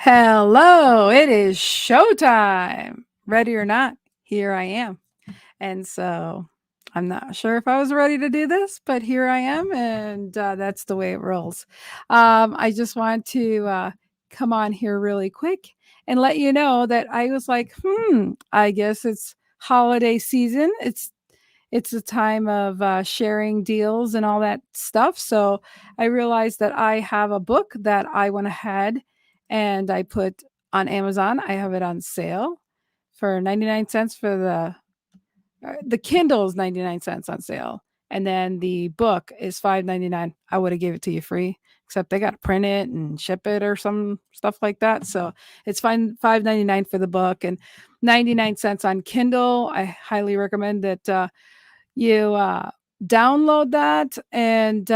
Hello, it is showtime. Ready or not, here I am. And so I'm not sure if I was ready to do this, but here I am, and that's the way it rolls. I just want to come on here really quick and let you know that I was like, I guess it's holiday season. It's a time of sharing deals and all that stuff. So I realized that I have a book that I went ahead and I put on Amazon. I have it on sale for 99 cents for the Kindle is 99 cents on sale. And then the book is 5.99. I would have gave it to you free, except they got to print it and ship it or some stuff like that. So it's fine 5.99 for the book and 99 cents on Kindle. I highly recommend that you download that, and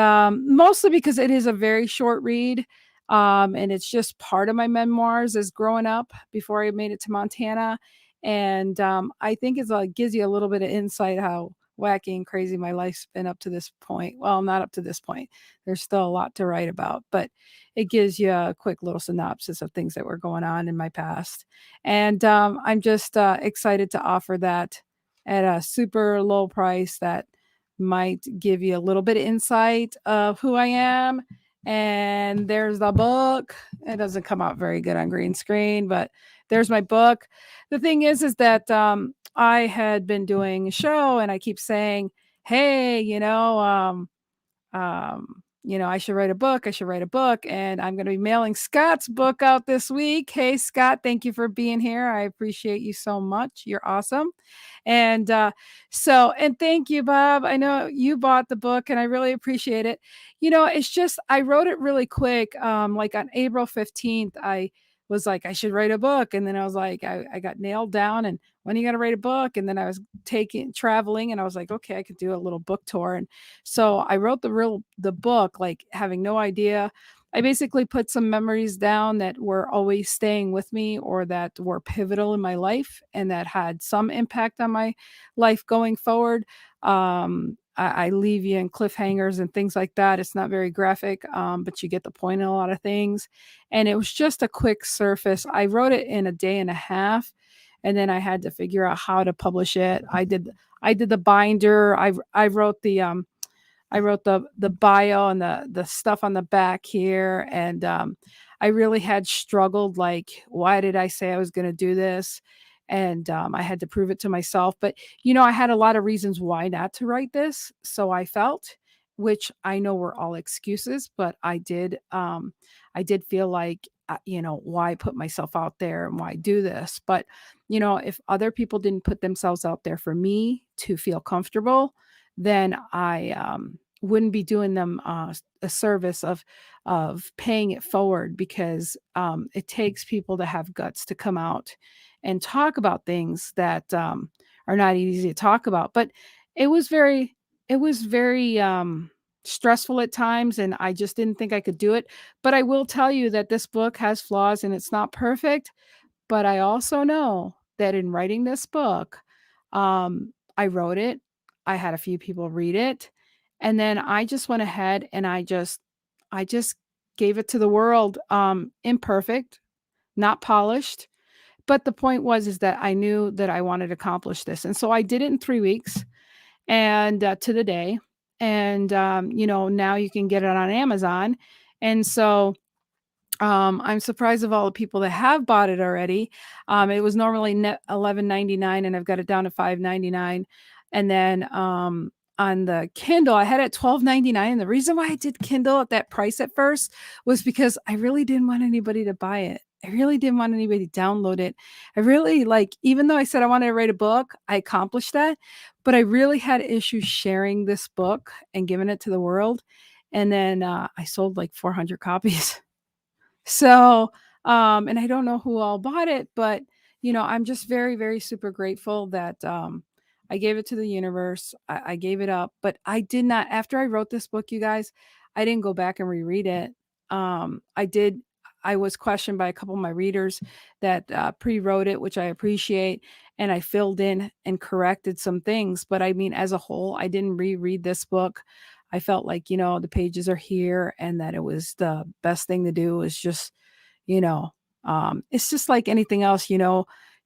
mostly because it is a very short read, and it's just part of my memoirs as growing up before I made it to Montana. And I think it gives you a little bit of insight how wacky and crazy my life's been up to this point. Well, not up to this point. There's still a lot to write about, but it gives you a quick little synopsis of things that were going on in my past. And I'm just excited to offer that at a super low price that might give you a little bit of insight of who I am. And there's the book. It doesn't come out very good on green screen, but there's my book. The thing is that I had been doing a show and I keep saying, hey, I should write a book. I should write a book. And I'm going to be mailing Scott's book out this week. Hey, Scott, thank you for being here. I appreciate you so much. You're awesome. And and thank you, Bob. I know you bought the book and I really appreciate it. It's just, I wrote it really quick. Like on April 15th, I was like, I should write a book. And then I was like, I got nailed down. And when are you going to write a book? And then I was traveling and I was like, okay, I could do a little book tour. And so I wrote the book, like having no idea. I basically put some memories down that were always staying with me or that were pivotal in my life and that had some impact on my life going forward. I leave you in cliffhangers and things like that. It's not very graphic, but you get the point in a lot of things. And it was just a quick surface. I wrote it in a day and a half, and then I had to figure out how to publish it. I did the binder. I wrote the bio and the stuff on the back here, and I really had struggled. Like, why did I say I was going to do this? And I had to prove it to myself. But I had a lot of reasons why not to write this. So I felt, which I know were all excuses, but I did feel like, why put myself out there and why do this? But if other people didn't put themselves out there for me to feel comfortable, then I wouldn't be doing them a service of paying it forward, because it takes people to have guts to come out and talk about things that are not easy to talk about. But it was very stressful at times, and I just didn't think I could do it. But I will tell you that this book has flaws and it's not perfect. But I also know that in writing this book, I wrote it, I had a few people read it, and then I just went ahead and I just gave it to the world, imperfect, not polished. But the point was is that I knew that I wanted to accomplish this. And so I did it in 3 weeks, and to the day. And now you can get it on Amazon. And so I'm surprised of all the people that have bought it already. It was normally net 11.99, and I've got it down to 5.99. And then on the Kindle, I had it 12.99. And the reason why I did Kindle at that price at first was because I really didn't want anybody to buy it. I really didn't want anybody to download it. I really like, even though I said I wanted to write a book, I accomplished that. But I really had issues sharing this book and giving it to the world. And then I sold like 400 copies. So, and I don't know who all bought it, but I'm just very, very super grateful that I gave it to the universe. I gave it up, but I did not. After I wrote this book, you guys, I didn't go back and reread it. I did. I was questioned by a couple of my readers that pre-wrote it, which I appreciate, and I filled in and corrected some things. But I mean, as a whole, I didn't reread this book. I felt like, the pages are here and that it was the best thing to do was just, you know, It's just like anything else,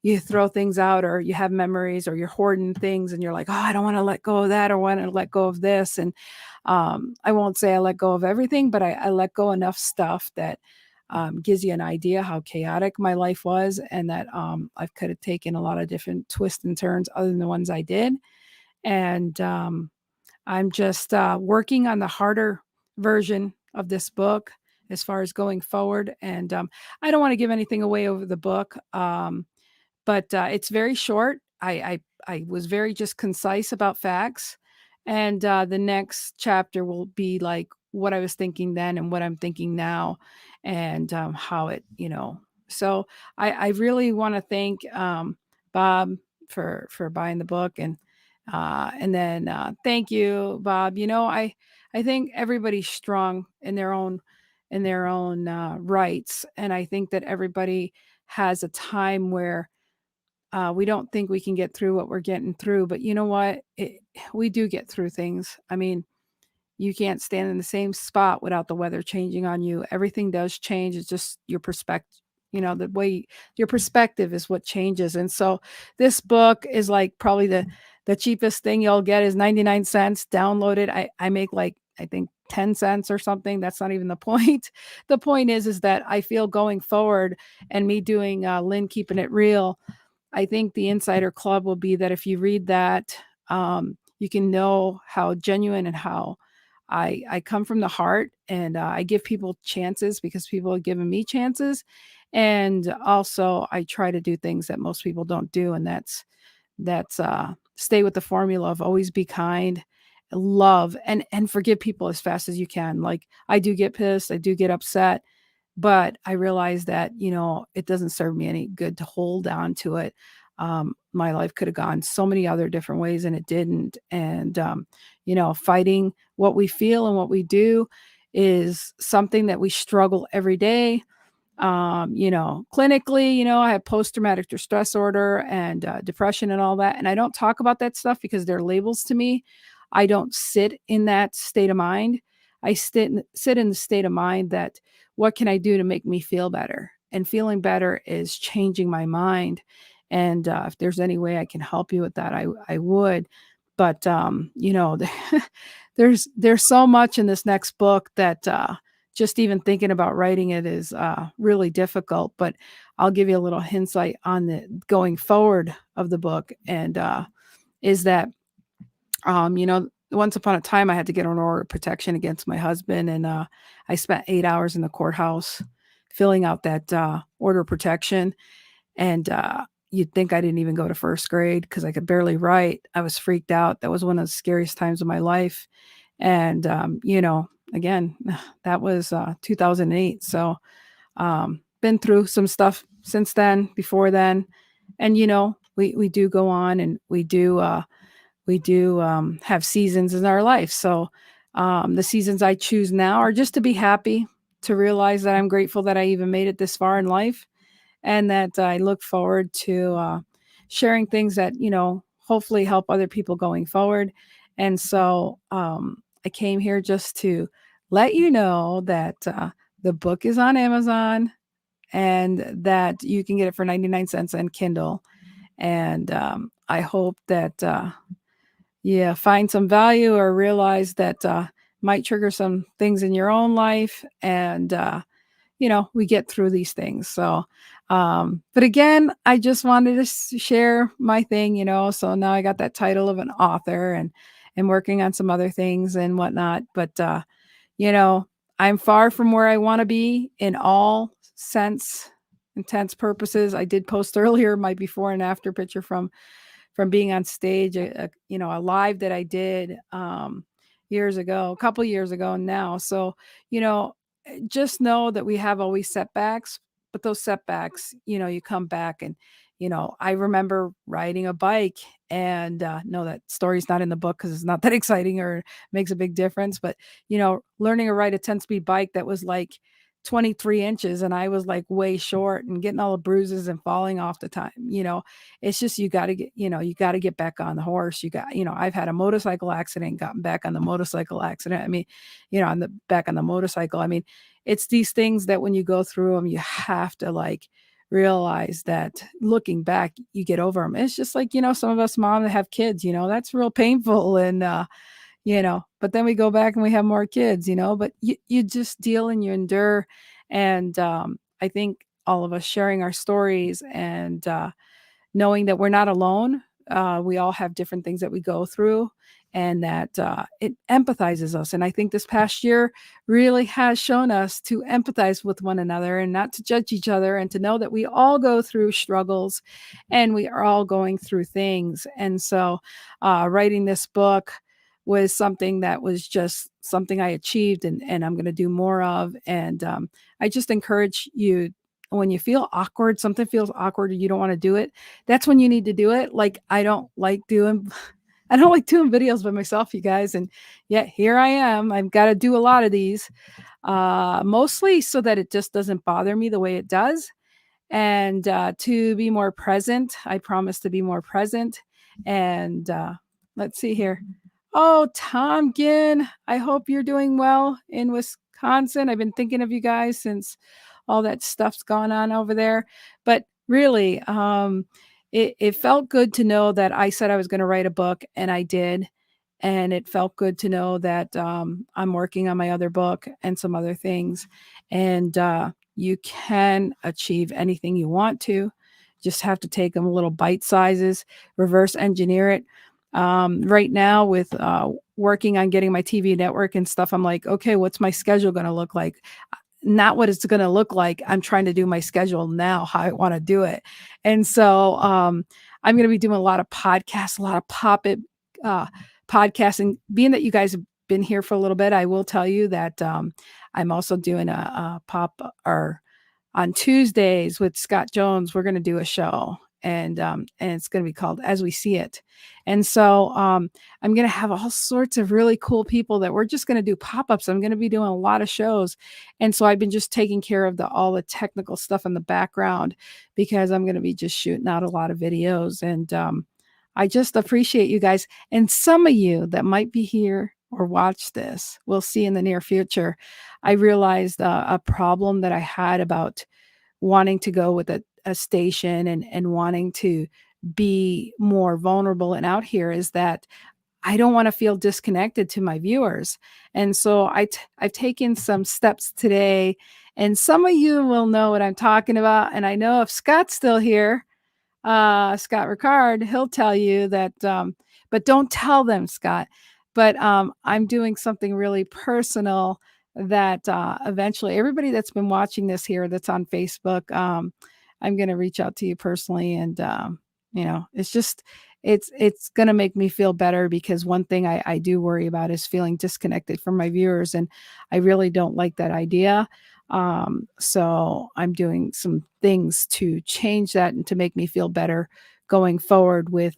you throw things out or you have memories or you're hoarding things and you're like, oh, I don't want to let go of that or want to let go of this. And I won't say I let go of everything, but I let go enough stuff that gives you an idea how chaotic my life was and that I could have taken a lot of different twists and turns other than the ones I did. And I'm just working on the harder version of this book as far as going forward. And I don't want to give anything away over the book. But it's very short. I was very just concise about facts, and the next chapter will be like what I was thinking then and what I'm thinking now, and how it, So I really want to thank Bob for buying the book, and then thank you, Bob. I think everybody's strong in their own rights, and I think that everybody has a time where we don't think we can get through what we're getting through, but you know what? We do get through things. I mean, you can't stand in the same spot without the weather changing on you. Everything does change. It's just your perspective. The way your perspective is what changes. And so this book is like probably the cheapest thing you'll get is 99 cents. Download it. I make like I think 10 cents or something. That's not even the point. The point is that I feel going forward and me doing Lynn keeping it real. I think the insider club will be that if you read that, you can know how genuine and how I come from the heart, and I give people chances because people have given me chances, and also I try to do things that most people don't do, and that's stay with the formula of always be kind, love, and forgive people as fast as you can. Like I do get pissed, I do get upset, but I realized that, it doesn't serve me any good to hold on to it. My life could have gone so many other different ways and it didn't. And, fighting what we feel and what we do is something that we struggle every day. Clinically, I have post-traumatic stress disorder and depression and all that. And I don't talk about that stuff because they're labels to me. I don't sit in that state of mind. I sit in the state of mind that what can I do to make me feel better? And feeling better is changing my mind. And if there's any way I can help you with that, I would. But there's so much in this next book that just even thinking about writing it is really difficult, but I'll give you a little insight on the going forward of the book. And is that, once upon a time I had to get an order of protection against my husband. And I spent 8 hours in the courthouse filling out that order of protection. And you'd think I didn't even go to first grade because I could barely write. I was freaked out. That was one of the scariest times of my life. And, again, that was 2008. So, been through some stuff since then, before then. And, we do go on and we do have seasons in our life. So, the seasons I choose now are just to be happy, to realize that I'm grateful that I even made it this far in life and that I look forward to sharing things that, hopefully help other people going forward. And so I came here just to let you know that the book is on Amazon and that you can get it for 99 cents on Kindle. And I hope that, find some value or realize that might trigger some things in your own life. And, we get through these things. So, but again, I just wanted to share my thing, so now I got that title of an author and working on some other things and whatnot. But, you know, I'm far from where I want to be in all sense, intents purposes. I did post earlier my before and after picture from being on stage, a live that I did years ago, a couple years ago now. So, just know that we have always setbacks, but those setbacks, you come back and, I remember riding a bike and no, that story's not in the book because it's not that exciting or makes a big difference. But, learning to ride a 10-speed bike that was like 23 inches and I was like way short and getting all the bruises and falling off the time. It's just you got to get, you got to get back on the horse. I've had a motorcycle accident, gotten back on the motorcycle accident. I mean, on the back on the motorcycle. I mean, it's these things that when you go through them, you have to like realize that looking back, you get over them. It's just like, some of us moms that have kids, that's real painful. And, but then we go back and we have more kids, but you just deal and you endure. And I think all of us sharing our stories and knowing that we're not alone. We all have different things that we go through, and that it empathizes us. And I think this past year really has shown us to empathize with one another and not to judge each other, and to know that we all go through struggles and we are all going through things. And so writing this book was something that was just something I achieved, and I'm going to do more of. And I just encourage you, when you feel awkward, something feels awkward and you don't want to do it, that's when you need to do it. Like I don't like doing videos by myself, you guys. And yet here I am. I've got to do a lot of these, mostly so that it just doesn't bother me the way it does. And to be more present. I promise to be more present. And let's see here. Oh, Tom Ginn, I hope you're doing well in Wisconsin. I've been thinking of you guys since all that stuff's gone on over there. But really, it felt good to know that I said I was going to write a book, and I did. And it felt good to know that I'm working on my other book and some other things. And you can achieve anything you want to. Just have to take them little bite sizes, reverse engineer it. Right now, with working on getting my TV network and stuff, I'm like, okay, what's my schedule going to look like? Not what it's going to look like. I'm trying to do my schedule now, how I want to do it. And so I'm going to be doing a lot of podcasts, a lot of pop-it podcasting. Being that you guys have been here for a little bit, I will tell you that I'm also doing a pop, or on Tuesdays with Scott Jones, we're going to do a show, and it's going to be called As We See It. And so I'm going to have all sorts of really cool people that we're just going to do pop-ups. I'm going to be doing a lot of shows. And so I've been just taking care of all the technical stuff in the background, because I'm going to be just shooting out a lot of videos. And I just appreciate you guys. And some of you that might be here or watch this, we'll see in the near future. I realized a problem that I had about wanting to go with a station, and wanting to be more vulnerable and out here, is that I don't want to feel disconnected to my viewers. And so I've taken some steps today, and some of you will know what I'm talking about. And I know if Scott's still here, Scott Ricard, he'll tell you that, but don't tell them, Scott. But I'm doing something really personal that eventually everybody that's been watching this here, that's on Facebook, I'm going to reach out to you personally. And, it's just, it's going to make me feel better, because one thing I do worry about is feeling disconnected from my viewers. And I really don't like that idea. So I'm doing some things to change that and to make me feel better going forward with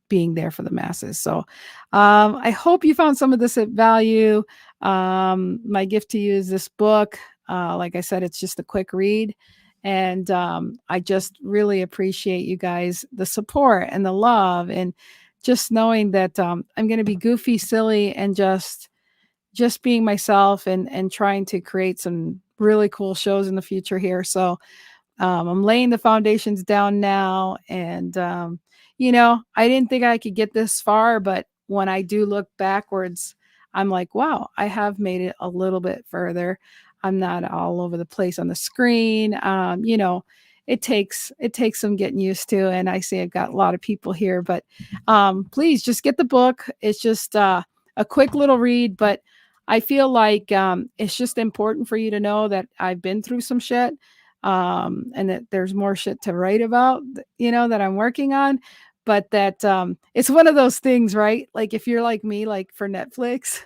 being there for the masses. So I hope you found some of this at value. My gift to you is this book. Like I said, it's just a quick read. And I just really appreciate you guys, the support and the love, and just knowing that I'm going to be goofy, silly, and just being myself, and trying to create some really cool shows in the future here. So I'm laying the foundations down now. And, I didn't think I could get this far, but when I do look backwards, I'm like, wow, I have made it a little bit further. I'm not all over the place on the screen. It takes some getting used to. And I see I've got a lot of people here, but please just get the book. It's just a quick little read, but I feel like it's just important for you to know that I've been through some shit, and that there's more shit to write about, that I'm working on. But that it's one of those things, right? Like if you're like me, like for Netflix,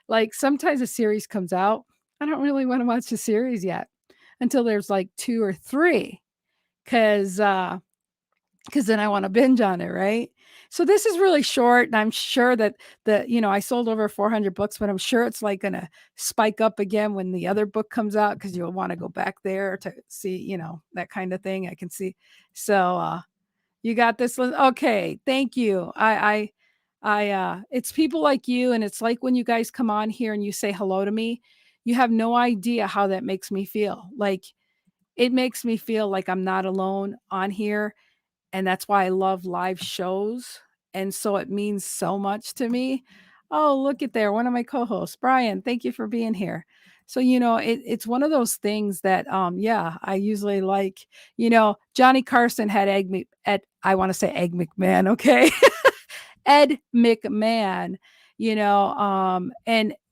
like sometimes a series comes out, I don't really want to watch the series yet until there's like 2 or 3, because then I want to binge on it, right? So this is really short, and I'm sure that I sold over 400 books, but I'm sure it's like gonna spike up again when the other book comes out because you'll want to go back there to see, that kind of thing. I can see. So you got this. Okay, thank you. It's people like you, and it's like when you guys come on here and you say hello to me. You have no idea how that makes me feel. Like it makes me feel like I'm not alone on here, and that's why I love live shows, and so it means so much to me. Oh, look at there, one of my co-hosts, Brian, thank you for being here. So, it's one of those things that, yeah, I usually like, Johnny Carson had I wanna say Egg McMahon, okay? Ed McMahon,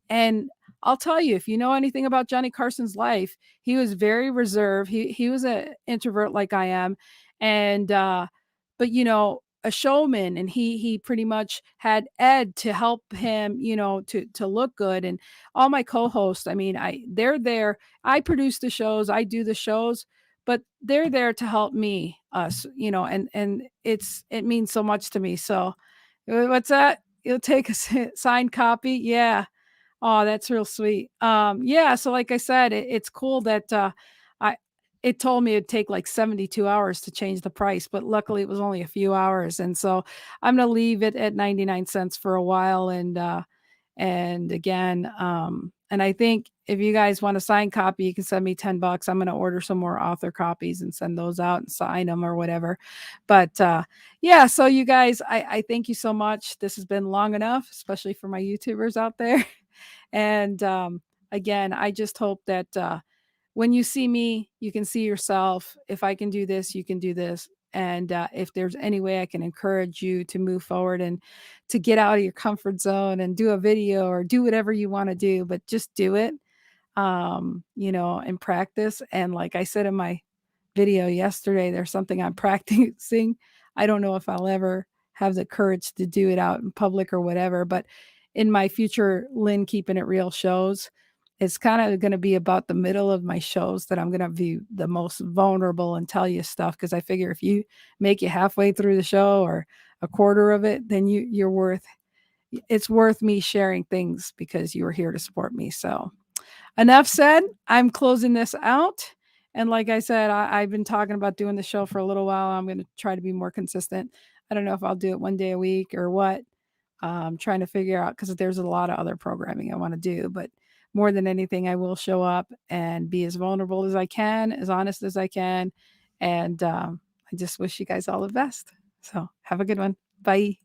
and I'll tell you, if you know anything about Johnny Carson's life, he was very reserved. He was an introvert like I am, and but a showman, and he pretty much had Ed to help him, to look good, and all my co-hosts. I mean, they're there. I produce the shows, I do the shows, but they're there to help me, us, and it means so much to me. So what's that? You'll take a signed copy? Yeah. Oh, that's real sweet. Yeah, so like I said, it's cool that, I it told me it'd take like 72 hours to change the price, but luckily it was only a few hours, and so I'm gonna leave it at 99 cents for a while, and again, and I think if you guys want a signed copy, you can send me 10 bucks. I'm gonna order some more author copies and send those out and sign them or whatever. But, yeah, so you guys, I thank you so much. This has been long enough, especially for my YouTubers out there. And again, I just hope that when you see me, you can see yourself. If I can do this, you can do this. And if there's any way I can encourage you to move forward and to get out of your comfort zone and do a video or do whatever you want to do, but just do it, and practice. And like I said in my video yesterday, there's something I'm practicing. I don't know if I'll ever have the courage to do it out in public or whatever, but in my future Lynn Keeping It Real shows, it's kind of going to be about the middle of my shows that I'm going to be the most vulnerable and tell you stuff, because I figure if you make it halfway through the show or a quarter of it, then it's worth me sharing things because you were here to support me. So enough said. I'm closing this out. And like I said, I've been talking about doing the show for a little while. I'm going to try to be more consistent. I don't know if I'll do it one day a week or what. I'm trying to figure out, because there's a lot of other programming I want to do. But more than anything, I will show up and be as vulnerable as I can, as honest as I can. And I just wish you guys all the best. So have a good one. Bye.